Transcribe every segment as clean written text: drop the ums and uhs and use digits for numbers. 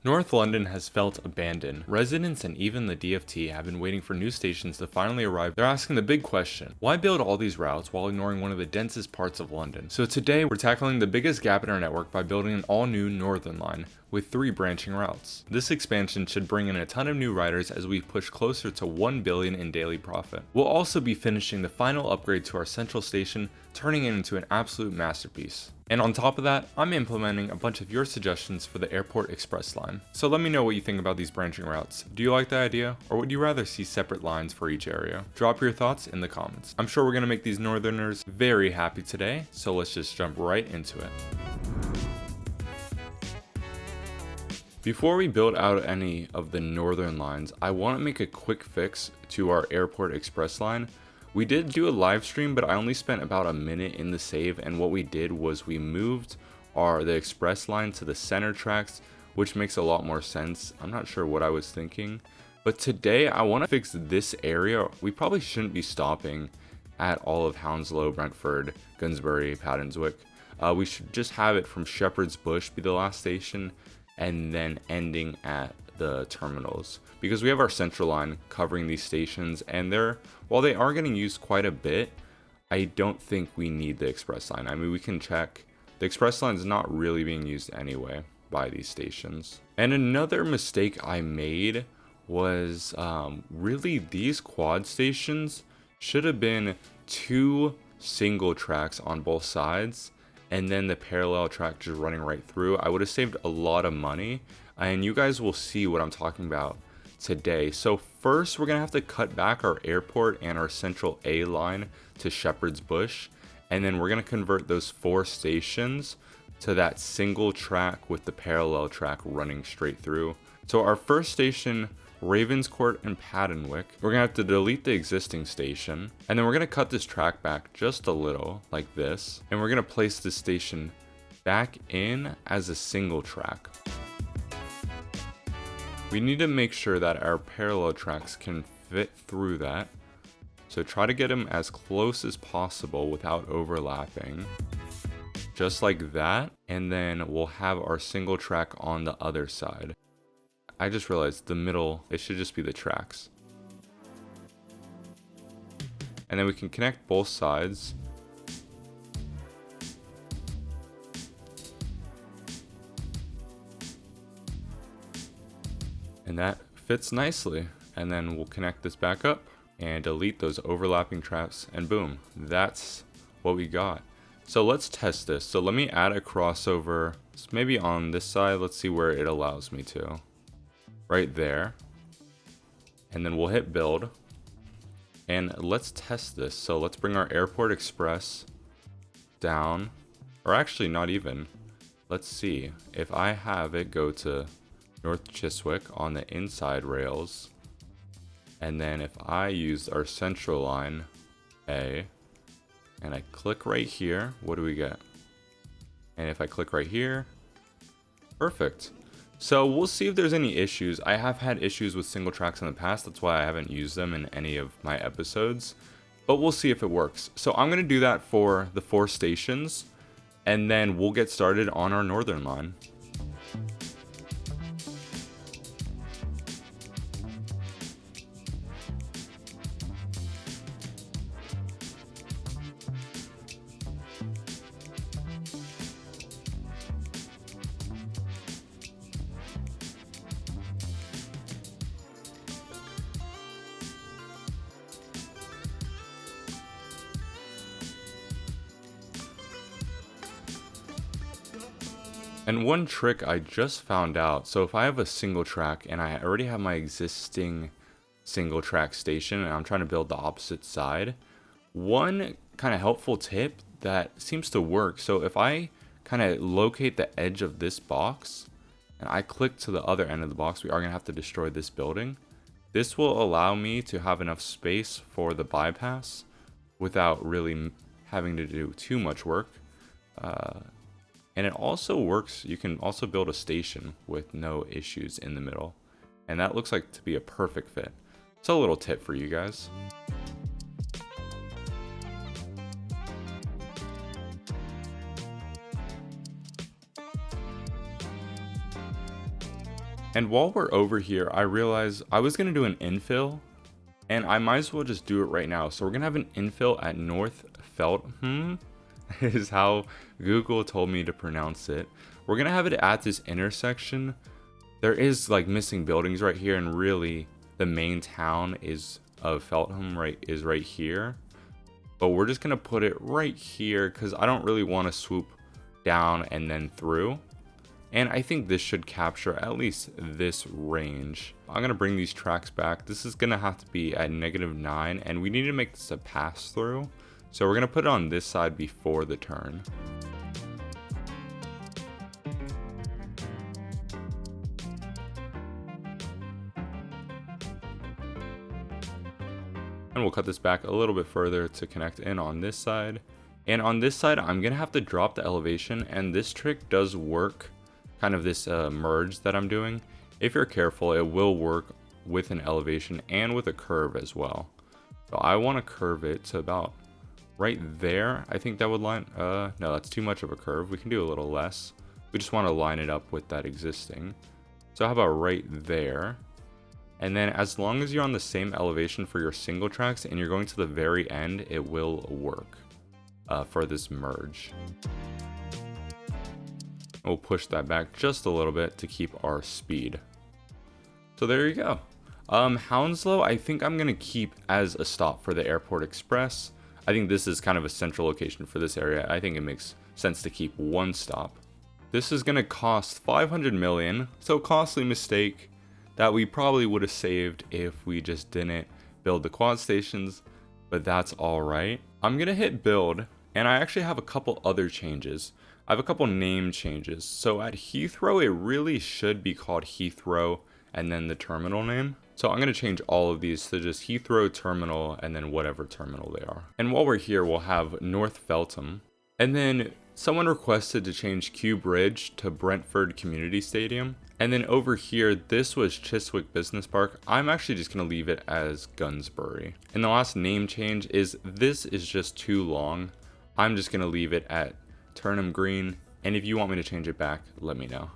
North London has felt abandoned. Residents and even the DFT have been waiting for new stations to finally arrive. They're asking the big question: why build all these routes while ignoring one of the densest parts of London? So today we're tackling the biggest gap in our network by building an all-new Northern Line with 3 branching routes. This expansion should bring in a ton of new riders as we push closer to 1 billion in daily profit. We'll also be finishing the final upgrade to our central station, turning it into an absolute masterpiece. And on top of that, I'm implementing a bunch of your suggestions for the Airport Express line. So let me know what you think about these branching routes. Do you like the idea, or would you rather see separate lines for each area? Drop your thoughts in the comments. I'm sure we're gonna make these Northerners very happy today, so let's just jump right into it. Before we build out any of the northern lines, I want to make a quick fix to our Airport Express line. We did do a live stream, but I only spent about a minute in the save, and what we did was we moved the express line to the center tracks, which makes a lot more sense. I'm not sure what I was thinking, but today I want to fix this area. We probably shouldn't be stopping at all of Hounslow, Brentford, Gunsbury, Pattonswick. We should just have it from Shepherd's Bush be the last station, and then ending at the terminals, because we have our central line covering these stations, and while they are getting used quite a bit, I don't think we need the express line. I mean, we can check. The express line is not really being used anyway by these stations. And another mistake I made was really these quad stations should have been 2 single tracks on both sides, and then the parallel track just running right through. I would have saved a lot of money, and you guys will see what I'm talking about today. So first, we're gonna have to cut back our airport and our central A line to Shepherd's Bush, and then we're gonna convert those 4 stations to that single track with the parallel track running straight through. So our first station, Ravenscourt and Pattonswick, we're gonna have to delete the existing station, and then we're gonna cut this track back just a little like this, and we're gonna place this station back in as a single track. We need to make sure that our parallel tracks can fit through that, so try to get them as close as possible without overlapping, just like that, and then we'll have our single track on the other side. I just realized the middle, it should just be the tracks. And then we can connect both sides. And that fits nicely. And then we'll connect this back up and delete those overlapping tracks, and boom, that's what we got. So let's test this. So let me add a crossover, maybe on this side. Let's see where it allows me to. Right there, and then we'll hit build, and let's test this. So let's bring our Airport Express down, or actually not even. Let's see if I have it go to North Chiswick on the inside rails, and then if I use our central line A and I click right here, what do we get? And if I click right here, perfect. So we'll see if there's any issues. I have had issues with single tracks in the past. That's why I haven't used them in any of my episodes. But we'll see if it works. So I'm going to do that for the 4 stations, and then we'll get started on our northern line. And one trick I just found out, so if I have a single track and I already have my existing single track station and I'm trying to build the opposite side, one kind of helpful tip that seems to work. So if I kind of locate the edge of this box and I click to the other end of the box, we are going to have to destroy this building. This will allow me to have enough space for the bypass without really having to do too much work. And it also works, you can also build a station with no issues in the middle. And that looks like to be a perfect fit. So a little tip for you guys. And while we're over here, I realized I was gonna do an infill, and I might as well just do it right now. So we're gonna have an infill at North Feltham, is how Google told me to pronounce it. We're gonna have it at this intersection. There is like missing buildings right here, and really the main town of Feltham is right here. But we're just gonna put it right here because I don't really want to swoop down and then through. And I think this should capture at least this range. I'm gonna bring these tracks back. This is gonna have to be at -9, and we need to make this a pass through. So we're gonna put it on this side before the turn. And we'll cut this back a little bit further to connect in on this side. And on this side, I'm gonna have to drop the elevation, and this trick does work, kind of this merge that I'm doing. If you're careful, it will work with an elevation and with a curve as well. So I want to curve it to about right there. I think that would line, no, that's too much of a curve. We can do a little less. We just want to line it up with that existing. So how about right there? And then as long as you're on the same elevation for your single tracks and you're going to the very end, it will work for this merge. We'll push that back just a little bit to keep our speed. So there you go. Hounslow, I think I'm gonna keep as a stop for the Airport Express. I think this is kind of a central location for this area. I think it makes sense to keep one stop. This is gonna cost 500 million, so costly mistake that we probably would have saved if we just didn't build the quad stations, but that's all right. I'm gonna hit build, and I actually have a couple other changes. I have a couple name changes. So at Heathrow, it really should be called Heathrow and then the terminal name. So I'm going to change all of these to just Heathrow Terminal and then whatever terminal they are. And while we're here, we'll have North Feltham. And then someone requested to change Kew Bridge to Brentford Community Stadium. And then over here, this was Chiswick Business Park. I'm actually just going to leave it as Gunsbury. And the last name change is this is just too long. I'm just going to leave it at Turnham Green, and if you want me to change it back, let me know.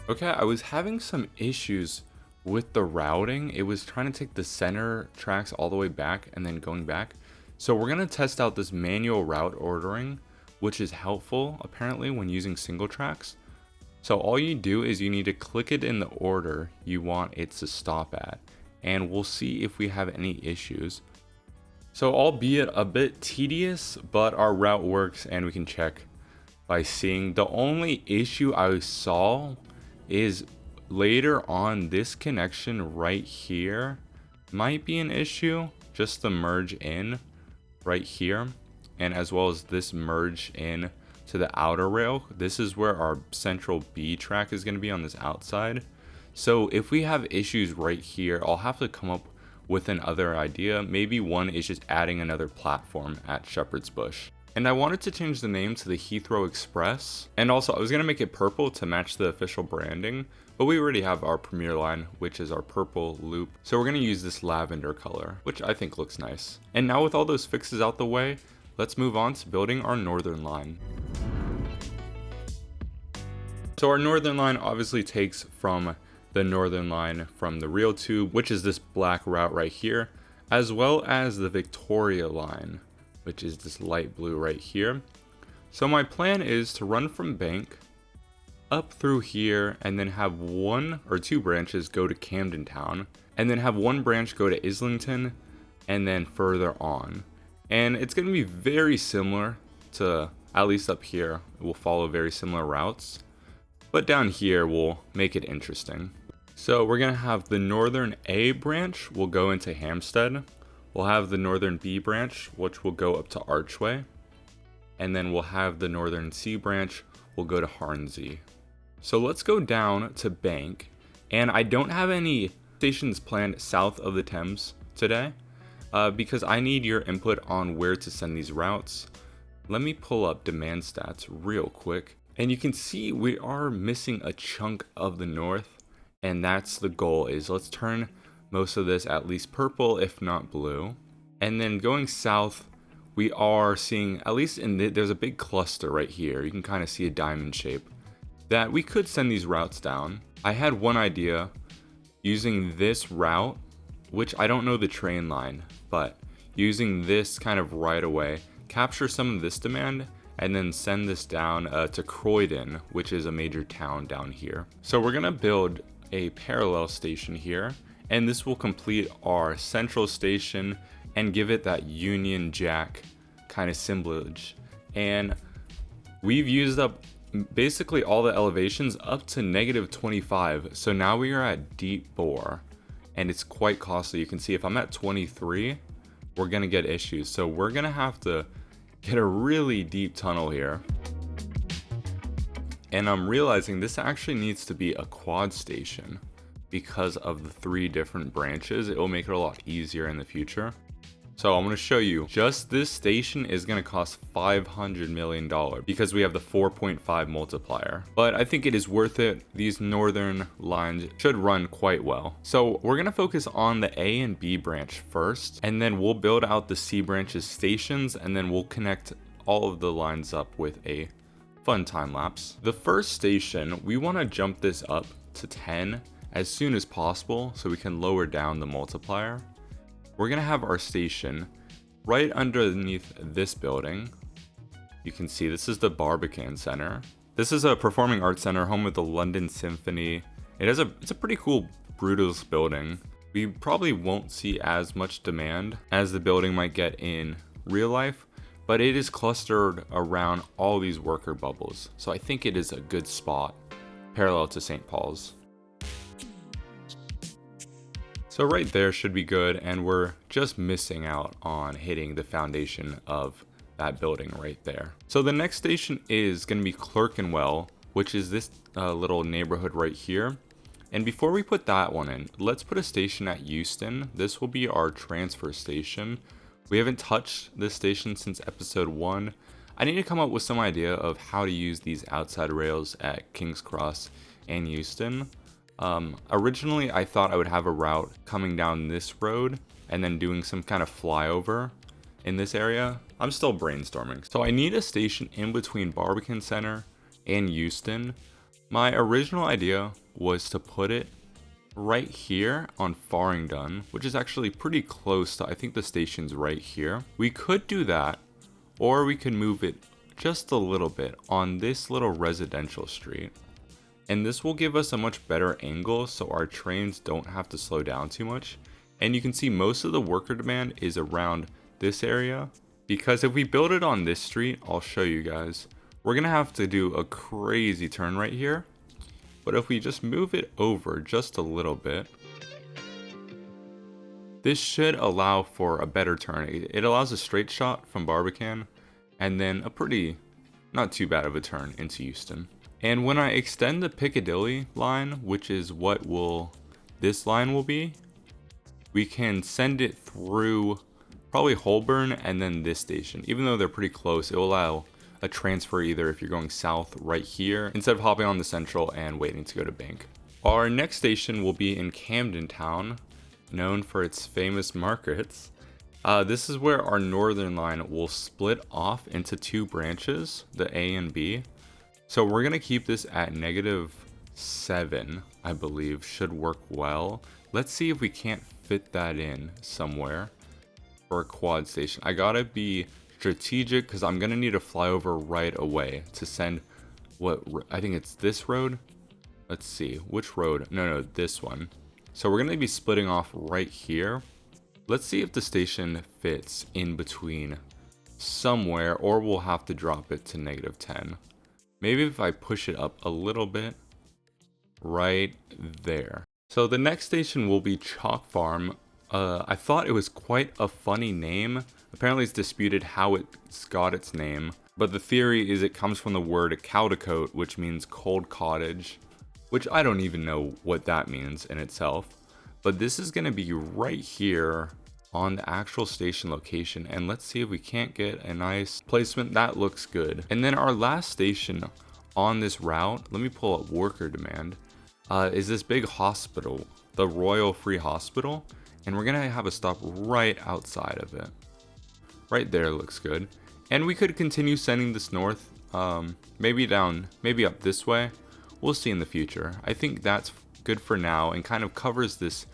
Okay, I was having some issues with the routing. It was trying to take the center tracks all the way back and then going back. So we're gonna test out this manual route ordering, which is helpful apparently when using single tracks. So all you do is you need to click it in the order you want it to stop at, and we'll see if we have any issues. So albeit a bit tedious, but our route works and we can check by seeing. The only issue I saw is later on this connection right here might be an issue, just the merge in right here, and as well as this merge in to the outer rail. This is where our central B track is going to be on this outside. So if we have issues right here, I'll have to come up with another idea. Maybe one is just adding another platform at Shepherd's Bush. And I wanted to change the name to the Heathrow Express. And also I was going to make it purple to match the official branding, but we already have our Premier line, which is our purple loop. So we're going to use this lavender color, which I think looks nice. And now with all those fixes out the way, let's move on to building our northern line. So our northern line obviously takes from the northern line from the real tube, which is this black route right here, as well as the Victoria line, which is this light blue right here. So my plan is to run from Bank up through here and then have one or two branches go to Camden Town, and then have one branch go to Islington and then further on. And it's going to be very similar to, at least up here, we'll follow very similar routes. But down here, we'll make it interesting. So we're going to have the Northern A branch will go into Hampstead. We'll have the Northern B branch, which will go up to Archway. And then we'll have the Northern C branch will go to Hornsey. So let's go down to Bank. And I don't have any stations planned south of the Thames today because I need your input on where to send these routes. Let me pull up demand stats real quick. And you can see we are missing a chunk of the north, and that's the goal, is let's turn most of this at least purple, if not blue. And then going south, we are seeing, at least there's a big cluster right here. You can kind of see a diamond shape that we could send these routes down. I had one idea using this route, which I don't know the train line, but using this kind of right away, capture some of this demand, and then send this down to Croydon, which is a major town down here. So we're gonna build a parallel station here, and this will complete our central station and give it that Union Jack kind of symbolage. And we've used up basically all the elevations up to -25. So now we are at deep bore, and it's quite costly. You can see if I'm at 23, we're gonna get issues. So we're gonna have to get a really deep tunnel here. And I'm realizing this actually needs to be a quad station because of the 3 different branches. It will make it a lot easier in the future. So I'm going to show you, just this station is going to cost $500 million because we have the 4.5 multiplier. But I think it is worth it. These northern lines should run quite well. So we're going to focus on the A and B branch first, and then we'll build out the C branch's stations, and then we'll connect all of the lines up with a fun time lapse. The first station, we want to jump this up to 10 as soon as possible so we can lower down the multiplier. We're gonna have our station right underneath this building. You can see this is the Barbican Center. This is a performing arts center, home of the London Symphony. It's a pretty cool Brutalist building. We probably won't see as much demand as the building might get in real life, but it is clustered around all these worker bubbles. So I think it is a good spot, parallel to St. Paul's. So right there should be good, and we're just missing out on hitting the foundation of that building right there. So the next station is going to be Clerkenwell, which is this little neighborhood right here. And before we put that one in, let's put a station at Euston. This will be our transfer station. We haven't touched this station since episode 1. I need to come up with some idea of how to use these outside rails at King's Cross and Euston. Originally I thought I would have a route coming down this road and then doing some kind of flyover in this area. I'm still brainstorming. So I need a station in between Barbican Center and Euston. My original idea was to put it right here on Farringdon, which is actually pretty close to, I think the station's right here. We could do that, or we could move it just a little bit on this little residential street. And this will give us a much better angle so our trains don't have to slow down too much. And you can see most of the worker demand is around this area, because if we build it on this street, I'll show you guys, we're gonna have to do a crazy turn right here. But if we just move it over just a little bit, this should allow for a better turn. It allows a straight shot from Barbican and then a pretty, not too bad of a turn into Euston. And when I extend the Piccadilly line, which is what this line will be, we can send it through probably Holborn and then this station. Even though they're pretty close, it will allow a transfer either if you're going south right here, instead of hopping on the Central and waiting to go to Bank. Our next station will be in Camden Town, known for its famous markets. This is where our northern line will split off into 2 branches, the A and B. So we're going to keep this at -7, I believe, should work well. Let's see if we can't fit that in somewhere for a quad station. I gotta be strategic because I'm going to need a flyover right away to send I think it's this road. Let's see, which road? No, this one. So we're going to be splitting off right here. Let's see if the station fits in between somewhere, or we'll have to drop it to -10. Maybe if I push it up a little bit, right there. So the next station will be Chalk Farm. I thought it was quite a funny name. Apparently it's disputed how it's got its name, but the theory is it comes from the word Caldecott, which means cold cottage, which I don't even know what that means in itself. But this is going to be right here on the actual station location, and let's see if we can't get a nice placement. That looks good. And then our last station on this route, let me pull up worker demand, is this big hospital, the Royal Free Hospital, and we're gonna have a stop right outside of it, Right there looks good. And we could continue sending this north, maybe down, maybe up this way. We'll see in the future. I think that's good for now and kind of covers this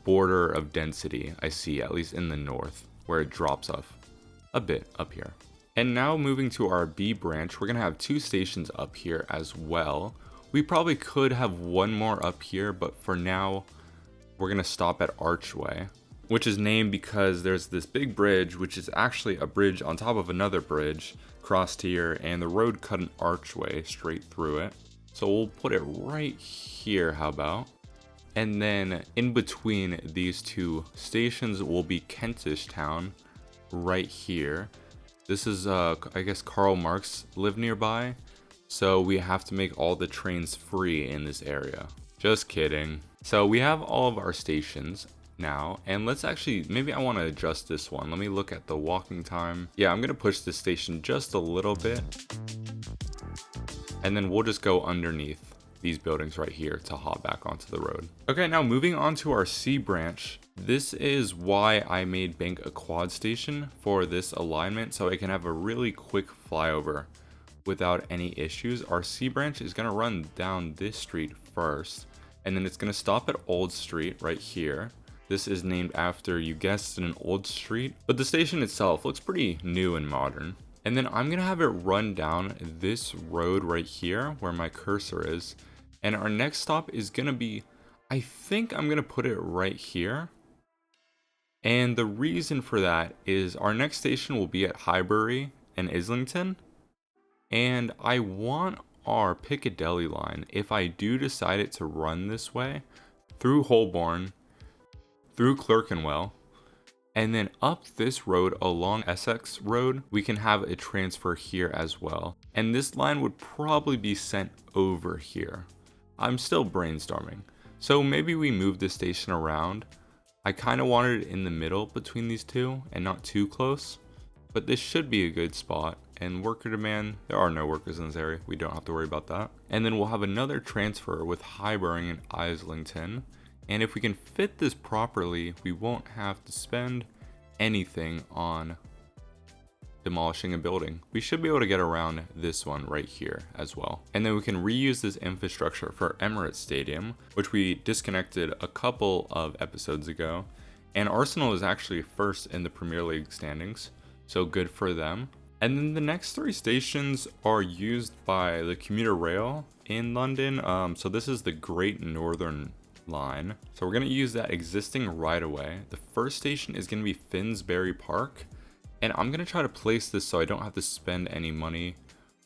border of density I see, at least in the north, where it drops off a bit up here. And now moving to our B branch, we're gonna have 2 stations up here as well. We probably could have one more up here, but for now, we're gonna stop at Archway, which is named because there's this big bridge, which is actually a bridge on top of another bridge crossed here, and the road cut an archway straight through it. So we'll put it right here, how about? And then in between these 2 stations will be Kentish Town right here. This is, I guess Karl Marx lived nearby, so we have to make all the trains free in this area. Just kidding. So we have all of our stations now, and let's actually, maybe I want to adjust this one. Let me look at the walking time. Yeah, I'm gonna push this station just a little bit, and then we'll just go underneath these buildings right here to hop back onto the road. Okay, now moving on to our C branch. This is why I made Bank a quad station for this alignment, so I can have a really quick flyover without any issues. Our C branch is gonna run down this street first, and then it's gonna stop at Old Street right here. This is named after, you guessed, an old street, but the station itself looks pretty new and modern. And then I'm gonna have it run down this road right here where my cursor is. And our next stop is gonna be, I think I'm gonna put it right here. And the reason for that is our next station will be at Highbury and Islington. And I want our Piccadilly line, if I do decide it to run this way, through Holborn, through Clerkenwell, and then up this road along Essex Road, we can have a transfer here as well. And this line would probably be sent over here. I'm still brainstorming. So maybe we move this station around. I kind of wanted it in the middle between these 2 and not too close, but this should be a good spot. And worker demand, there are no workers in this area. We don't have to worry about that. And then we'll have another transfer with Highbury and Islington. And if we can fit this properly, we won't have to spend anything on demolishing a building. We should be able to get around this one right here as well. And then we can reuse this infrastructure for Emirates Stadium, which we disconnected a couple of episodes ago. And Arsenal is actually first in the Premier League standings, so good for them. And then the next 3 stations are used by the commuter rail in London. So this is the Great Northern Line. So we're going to use that existing right away. The first station is going to be Finsbury Park. And I'm going to try to place this so I don't have to spend any money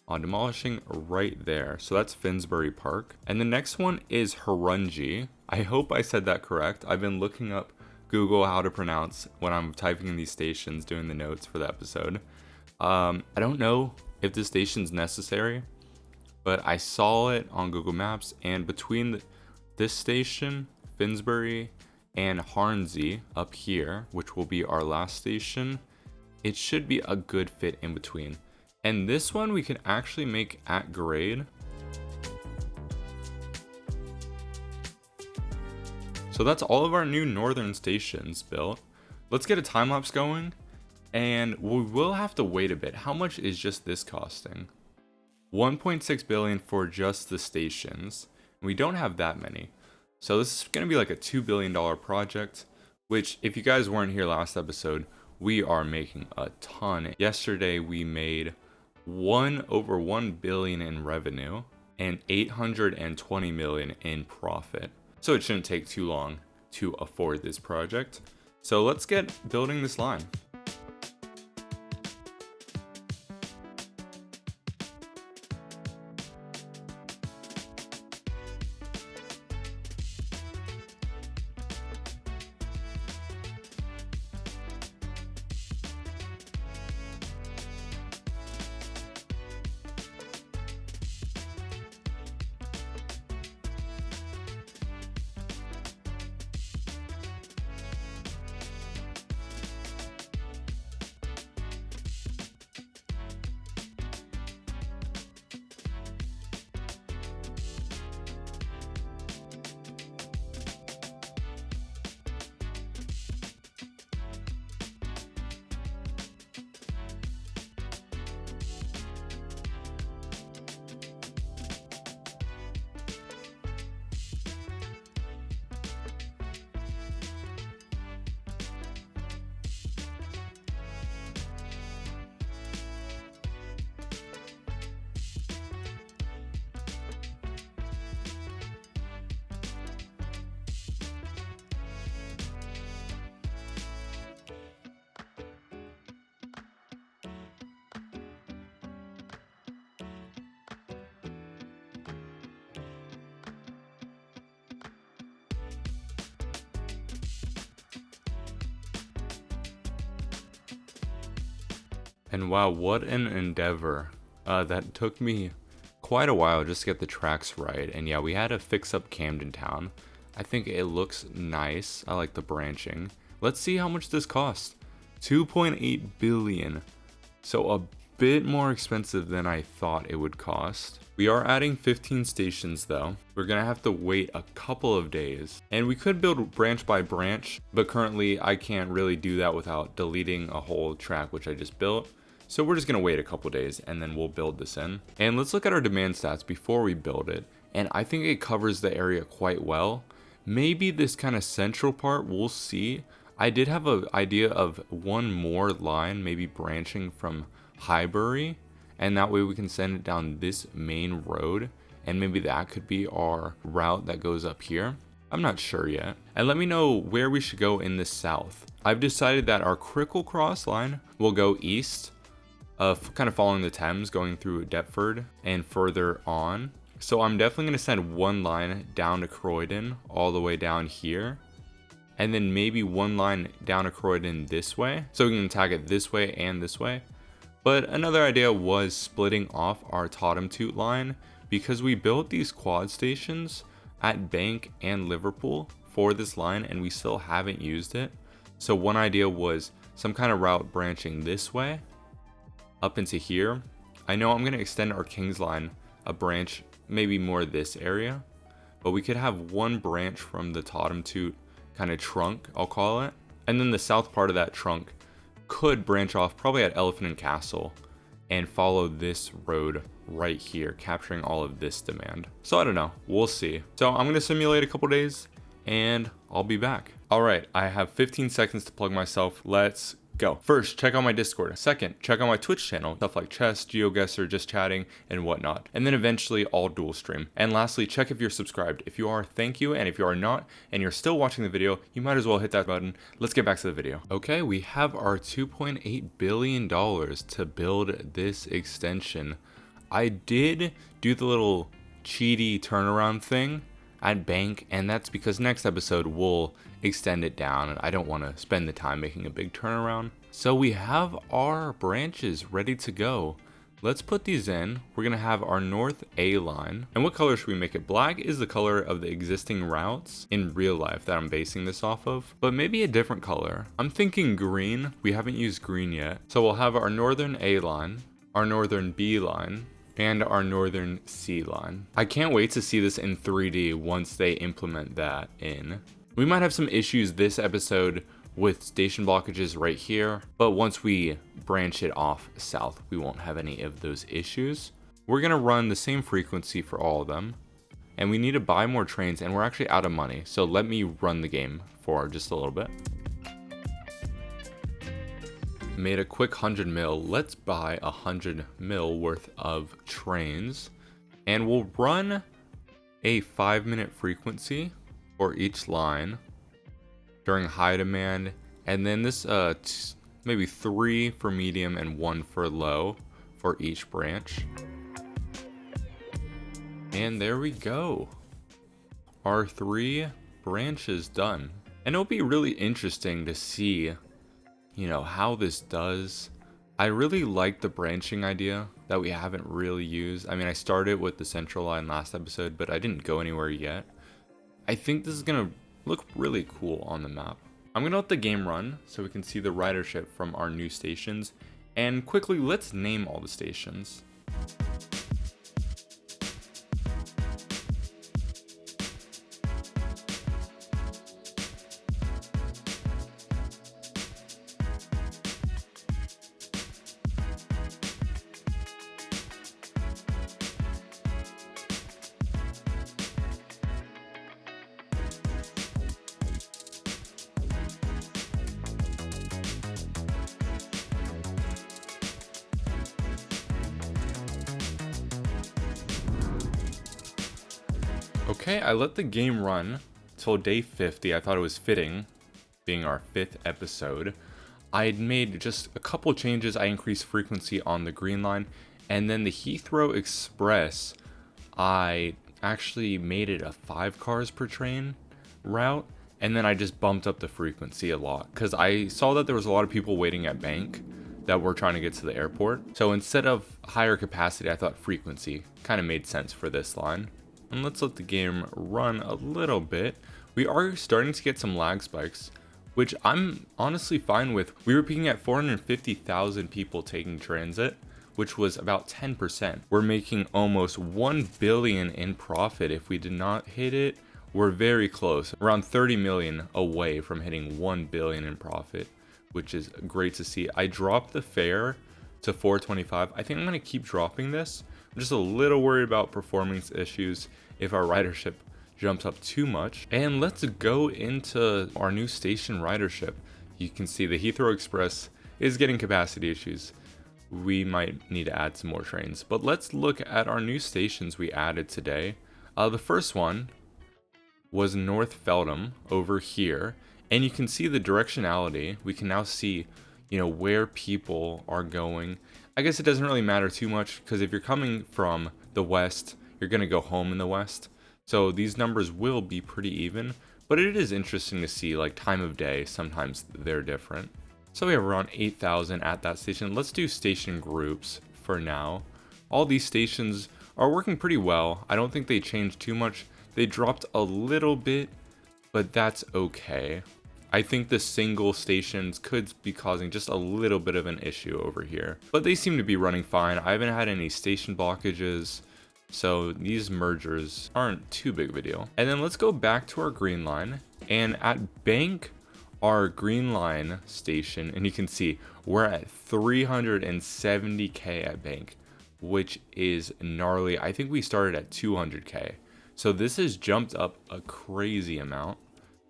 on demolishing right there. So that's Finsbury Park. And the next one is Harunji. I hope I said that correct. I've been looking up Google how to pronounce when I'm typing in these stations, doing the notes for the episode. I don't know if this station's necessary, but I saw it on Google Maps, and between this station, Finsbury, and Hornsey up here, which will be our last station, it should be a good fit in between. And this one we can actually make at grade. So that's all of our new northern stations built. Let's get a time lapse going, and we will have to wait a bit. How much is just this costing? 1.6 billion for just the stations. We don't have that many. So this is going to be like a $2 billion project, which if you guys weren't here last episode, we are making a ton. Yesterday we made over 1 billion in revenue and 820 million in profit. So it shouldn't take too long to afford this project. So let's get building this line. And wow, what an endeavor. That took me quite a while just to get the tracks right. And yeah, we had to fix up Camden Town. I think it looks nice. I like the branching. Let's see how much this costs. 2.8 billion. So a bit more expensive than I thought it would cost. We are adding 15 stations though. We're gonna have to wait a couple of days. And we could build branch by branch, but currently I can't really do that without deleting a whole track which I just built. So we're just gonna wait a couple days and then we'll build this in. And let's look at our demand stats before we build it. And I think it covers the area quite well. Maybe this kind of central part, we'll see. I did have an idea of one more line, maybe branching from Highbury, and that way we can send it down this main road, and maybe that could be our route that goes up here. I'm not sure yet. And let me know where we should go in the south. I've decided that our Crickle Cross line will go east, kind of following the Thames, going through Deptford and further on. So I'm definitely going to send one line down to Croydon, all the way down here. And then maybe one line down to Croydon this way, so we can attack it this way and this way. But another idea was splitting off our Tottenham Toot line, because we built these quad stations at Bank and Liverpool for this line and we still haven't used it. So one idea was some kind of route branching this way up into here. I know I'm going to extend our King's line a branch, maybe more this area, but we could have one branch from the Tottenham Toot kind of trunk, I'll call it, and then the south part of that trunk could branch off probably at Elephant and Castle and follow this road right here, capturing all of this demand. So I don't know, we'll see. So I'm going to simulate a couple days and I'll be back. All right, I have 15 seconds to plug myself. Let's go. First, check out my Discord. Second, check out my Twitch channel, stuff like chess, GeoGuessr, just chatting, and whatnot. And then eventually I'll dual stream. And lastly, check if you're subscribed. If you are, thank you. And if you are not, and you're still watching the video, you might as well hit that button. Let's get back to the video. Okay, we have our $2.8 billion to build this extension. I did do the little cheaty turnaround thing at Bank, and that's because next episode we'll extend it down and I don't want to spend the time making a big turnaround. So we have our branches ready to go. Let's put these in. We're gonna have our North A line. And what color should we make it? Black is the color of the existing routes in real life that I'm basing this off of, but maybe a different color. I'm thinking green. We haven't used green yet. So we'll have our Northern A line, our Northern B line, and our Northern C line. I can't wait to see this in 3D once they implement that in. We might have some issues this episode with station blockages right here, but once we branch it off south, we won't have any of those issues. We're gonna run the same frequency for all of them, and we need to buy more trains, and we're actually out of money, so let me run the game for just a little bit. Made a quick 100 mil. Let's buy 100 mil worth of trains, and we'll run a 5-minute frequency for each line during high demand, and then this maybe 3 for medium and 1 for low for each branch. And there we go, our 3 branches done. And it'll be really interesting to see, you know, how this does. I really like the branching idea that we haven't really used. I mean, I started with the central line last episode, but I didn't go anywhere yet. I think this is gonna look really cool on the map. I'm gonna let the game run so we can see the ridership from our new stations, and quickly let's name all the stations. Okay, I let the game run till day 50. I thought it was fitting, being our 5th episode. I had made just a couple changes. I increased frequency on the green line, and then the Heathrow Express, I actually made it a 5 cars per train route, and then I just bumped up the frequency a lot because I saw that there was a lot of people waiting at Bank. that we're trying to get to the airport. So instead of higher capacity, I thought frequency kind of made sense for this line. And let's let the game run a little bit. We are starting to get some lag spikes, which I'm honestly fine with. We were peaking at 450,000 people taking transit, which was about 10%. We're making almost 1 billion in profit. If we did not hit it, we're very close, around 30 million away from hitting 1 billion in profit, which is great to see. I dropped the fare to 425. I think I'm going to keep dropping this. I'm just a little worried about performance issues if our ridership jumps up too much. And let's go into our new station ridership. You can see the Heathrow Express is getting capacity issues. We might need to add some more trains, but let's look at our new stations we added today. The first one was North Feltham over here, and you can see the directionality. We can now see, where people are going. I guess it doesn't really matter too much, because if you're coming from the west, you're going to go home in the west. So these numbers will be pretty even, but it is interesting to see, like, time of day, sometimes they're different. So we have around 8,000 at that station. Let's do station groups for now. All these stations are working pretty well. I don't think they changed too much. They dropped a little bit, but that's okay. I think the single stations could be causing just a little bit of an issue over here, but they seem to be running fine. I haven't had any station blockages, so these mergers aren't too big of a deal. And then let's go back to our green line, and at Bank, our green line station, and you can see we're at 370k at Bank, which is gnarly. I think we started at 200k. So this has jumped up a crazy amount.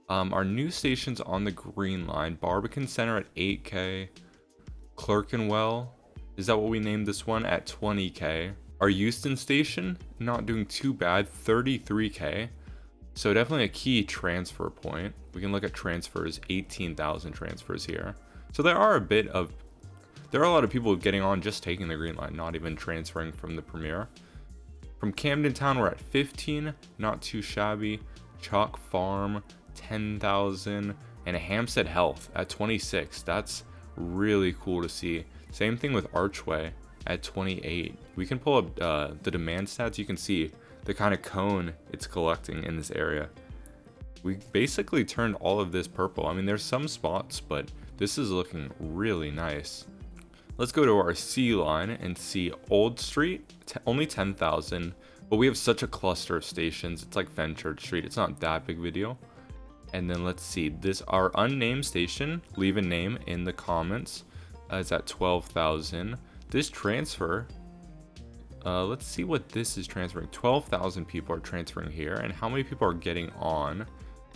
Our new stations on the green line, Barbican Center at 8k, Clerkenwell, is that what we named this one, at 20k. Our Euston station, not doing too bad, 33k. So definitely a key transfer point. We can look at transfers, 18,000 transfers here. So there are a lot of people getting on just taking the green line, not even transferring from the Premier. From Camden Town, we're at 15, not too shabby. Chalk Farm, 10,000, and Hampstead Health at 26. That's really cool to see. Same thing with Archway at 28. We can pull up the demand stats. You can see the kind of cone it's collecting in this area. We basically turned all of this purple. I mean, there's some spots, but this is looking really nice. Let's go to our C line and see Old Street, only 10,000, but we have such a cluster of stations. It's like Fenchurch Street. It's not that big of a deal. And then let's see this, our unnamed station, leave a name in the comments. It's at 12,000. This transfer, let's see what this is transferring. 12,000 people are transferring here, and how many people are getting on?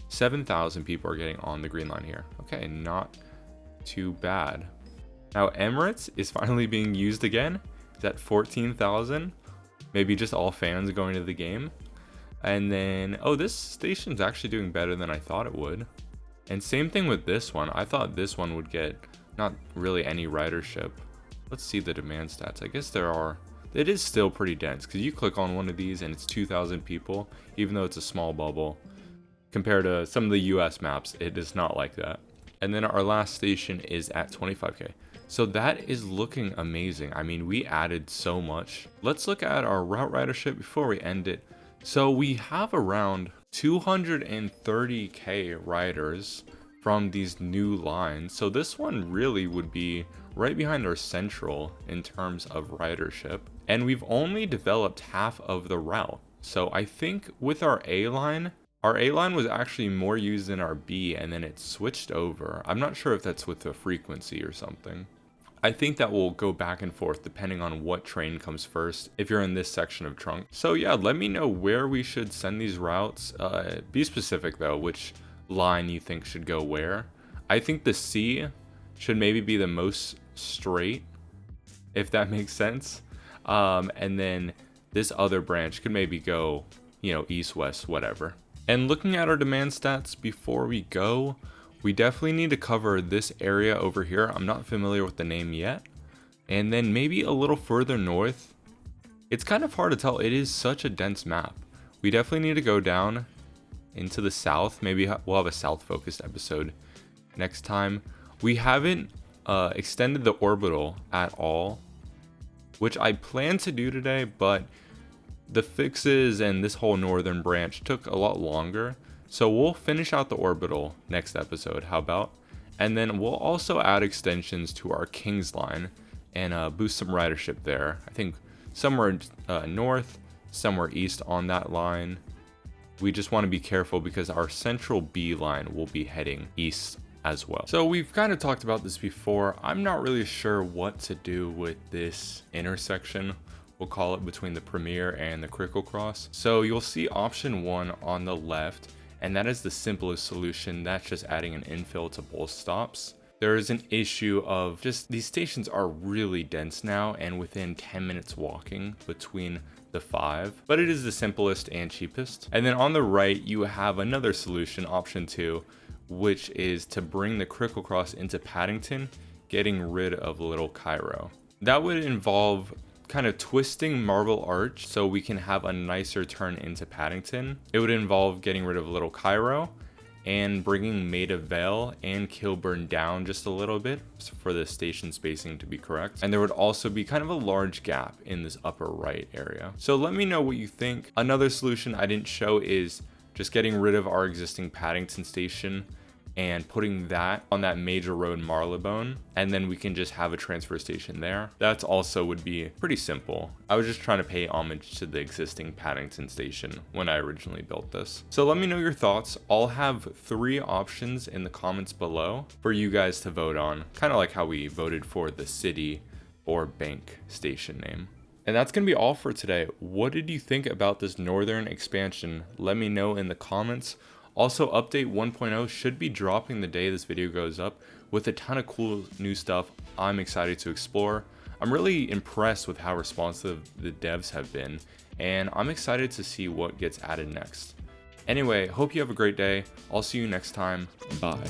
7,000 people are getting on the green line here. Okay, not too bad. Now Emirates is finally being used again. It's at 14,000. Maybe just all fans going to the game. And then, oh, this station's actually doing better than I thought it would. And same thing with this one. I thought this one would get not really any ridership. Let's see the demand stats. I guess there are. It is still pretty dense, because you click on one of these and it's 2,000 people, even though it's a small bubble. Compared to some of the US maps, it is not like that. And then our last station is at 25k. So that is looking amazing. I mean, we added so much. Let's look at our route ridership before we end it. So we have around 230k riders from these new lines. So this one really would be right behind our central in terms of ridership. And we've only developed half of the route. So I think with our A line was actually more used than our B, and then it switched over. I'm not sure if that's with the frequency or something. I think that will go back and forth depending on what train comes first if you're in this section of trunk. So yeah, let me know where we should send these routes. Be specific though, which line you think should go where. I think the C should maybe be the most straight, if that makes sense. And then this other branch could maybe go, east, west, whatever. And looking at our demand stats before we go, we definitely need to cover this area over here. I'm not familiar with the name yet. And then maybe a little further north. It's kind of hard to tell. It is such a dense map. We definitely need to go down into the south. Maybe we'll have a south focused episode next time. We haven't extended the orbital at all, which I plan to do today, but the fixes and this whole northern branch took a lot longer. So we'll finish out the orbital next episode, how about? And then we'll also add extensions to our King's line and boost some ridership there. I think somewhere north, somewhere east on that line. We just want to be careful because our central B line will be heading east as well. So we've kind of talked about this before. I'm not really sure what to do with this intersection, we'll call it, between the Premier and the Critical Cross. So you'll see option 1 on the left, and that is the simplest solution. That's just adding an infill to both stops. There is an issue of just these stations are really dense now and within 10 minutes walking between the 5, but it is the simplest and cheapest. And then on the right, you have another solution, option 2, which is to bring the Critical Cross into Paddington, getting rid of Little Cairo. That would involve kind of twisting Marble Arch so we can have a nicer turn into Paddington. It would involve getting rid of Little Cairo and bringing Maida Vale and Kilburn down just a little bit for the station spacing to be correct. And there would also be kind of a large gap in this upper right area. So let me know what you think. Another solution I didn't show is just getting rid of our existing Paddington station and putting that on that major road Marylebone, and then we can just have a transfer station there. That's also would be pretty simple. I was just trying to pay homage to the existing Paddington station when I originally built this. So let me know your thoughts. I'll have 3 options in the comments below for you guys to vote on, kind of like how we voted for the city or bank station name. And that's going to be all for today. What did you think about this northern expansion? Let me know in the comments. Also, update 1.0 should be dropping the day this video goes up with a ton of cool new stuff I'm excited to explore. I'm really impressed with how responsive the devs have been, and I'm excited to see what gets added next. Anyway, hope you have a great day. I'll see you next time. Bye.